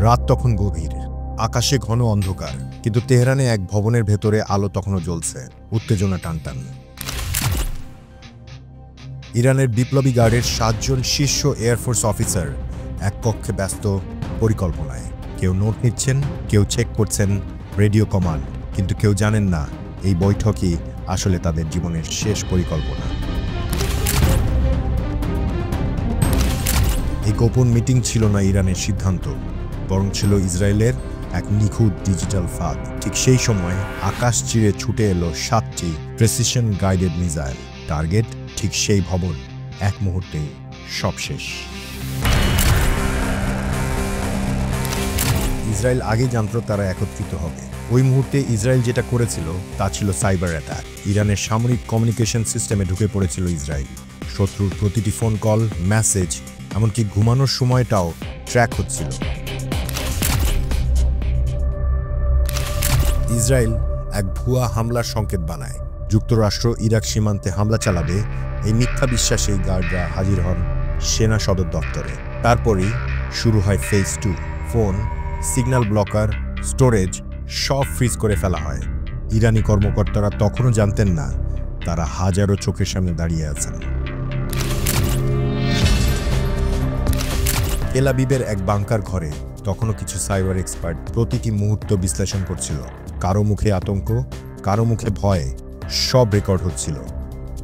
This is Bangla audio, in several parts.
রাত তখন গভীর, আকাশে ঘন অন্ধকার, কিন্তু তেহরানে এক ভবনের ভেতরে আলো তখনও জ্বলছে, উত্তেজনা টানটান। ইরানের বিপ্লবী গার্ডের 7 জন শীর্ষ এয়ারফোর্স অফিসার এক কক্ষে ব্যস্ত পরিকল্পনায়। কেউ নোট নিচ্ছেন, কেউ চেক করছেন রেডিও কমান্ড, কিন্তু কেউ জানেন না এই বৈঠকই আসলে তাদের জীবনের শেষ পরিকল্পনা। এই গোপন মিটিং ছিল না ইরানের সিদ্ধান্ত, বরং ছিল ইসরায়েলের এক নিখুঁত ডিজিটাল ফাঁদ। ঠিক সেই সময় আকাশ চিরে ছুটে এলো 7টি প্রেসিশন গাইডেড মিসাইল। টার্গেট ঠিক সেই ভবন। এক মুহূর্তে সব শেষ। ইসরায়েল আগেই জানত তারা একত্রিত হবে। ওই মুহূর্তে ইসরায়েল যেটা করেছিল তা ছিল সাইবার অ্যাটাক। ইরানের সামরিক কমিউনিকেশন সিস্টেমে ঢুকে পড়েছিল ইসরায়েল। শত্রুর প্রতিটি ফোন কল, মেসেজ, এমনকি ঘুমানোর সময়টাও ট্র্যাক হচ্ছিল। ইসরায়েল এক ভুয়া হামলার সংকেত বানায়। যুক্তরাষ্ট্র ইরাক সীমান্তে হামলা চালাবে, এই মিথ্যা বিশ্বাসেই গার্ডরা হাজির হন সেনা সদর দপ্তরে। তারপরই শুরু হয় phase 2। Phone, signal blocker, storage সব ফ্রিজ করে ফেলা হয়। ইরানি কর্মকর্তারা তখনও জানতেন না তারা হাজারো চোখের সামনে দাঁড়িয়ে আছেন। তেল আবিবের এক বাংকার ঘরে তখনও কিছু সাইবার এক্সপার্ট প্রতিটি মুহূর্ত বিশ্লেষণ করছিল। কারো মুখে আতঙ্ক, কারো মুখে ভয়, সব রেকর্ড হচ্ছিল।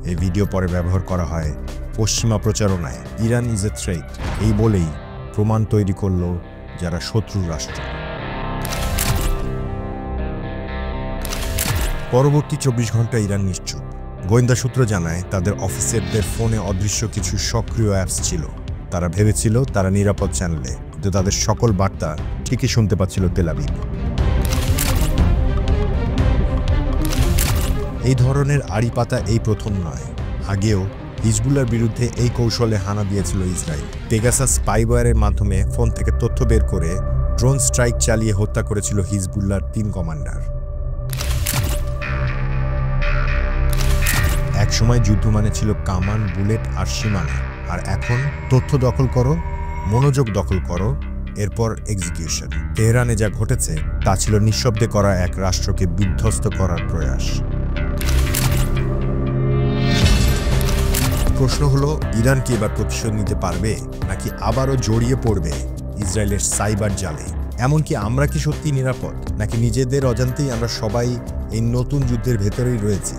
এই ভিডিও পরে ব্যবহার করা হয় পশ্চিমা প্রচারণায়। ইরান ইজ এ থ্রেট, এই বলেই প্রমাণ তৈরি করল যারা শত্রু রাষ্ট্র। পরবর্তী 24 ঘন্টা ইরান নিশ্চুপ। গোয়েন্দা সূত্র জানায় তাদের অফিসারদের ফোনে অদৃশ্য কিছু সক্রিয় অ্যাপস ছিল। তারা ভেবেছিল তারা নিরাপদ চ্যানেলে, কিন্তু তাদের সকল বার্তা ঠিকই শুনতে পাচ্ছিল তেল আবিব। এই ধরনের আড়ি পাতা এই প্রথম নয়। আগেও হিজবুল্লাহর বিরুদ্ধে এই কৌশলে হানা দিয়েছিল ইসরায়েল। পেগাসাস স্পাইওয়্যারের মাধ্যমে ফোন থেকে তথ্য বের করে ড্রোন স্ট্রাইক চালিয়ে হত্যা করেছিল হিজবুল্লাহর 3 কমান্ডার। এক সময় যুদ্ধ মানে ছিল কামান, বুলেট আর সীমানা। আর এখন তথ্য দখল করো, মনোযোগ দখল করো, এরপর এক্সিকিউশন। তেহরানে যা ঘটেছে তা ছিল নিঃশব্দে করা এক রাষ্ট্রকে বিধ্বস্ত করার প্রয়াস। প্রশ্ন হলো, ইরান কি এবার প্রতিশোধ নিতে পারবে, নাকি আবারও জড়িয়ে পড়বে ইসরায়েলের সাইবার জালে? এমনকি আমরা কি সত্যি নিরাপদ, নাকি নিজেদের অজান্তেই আমরা সবাই এই নতুন যুদ্ধের ভেতরেই রয়েছি?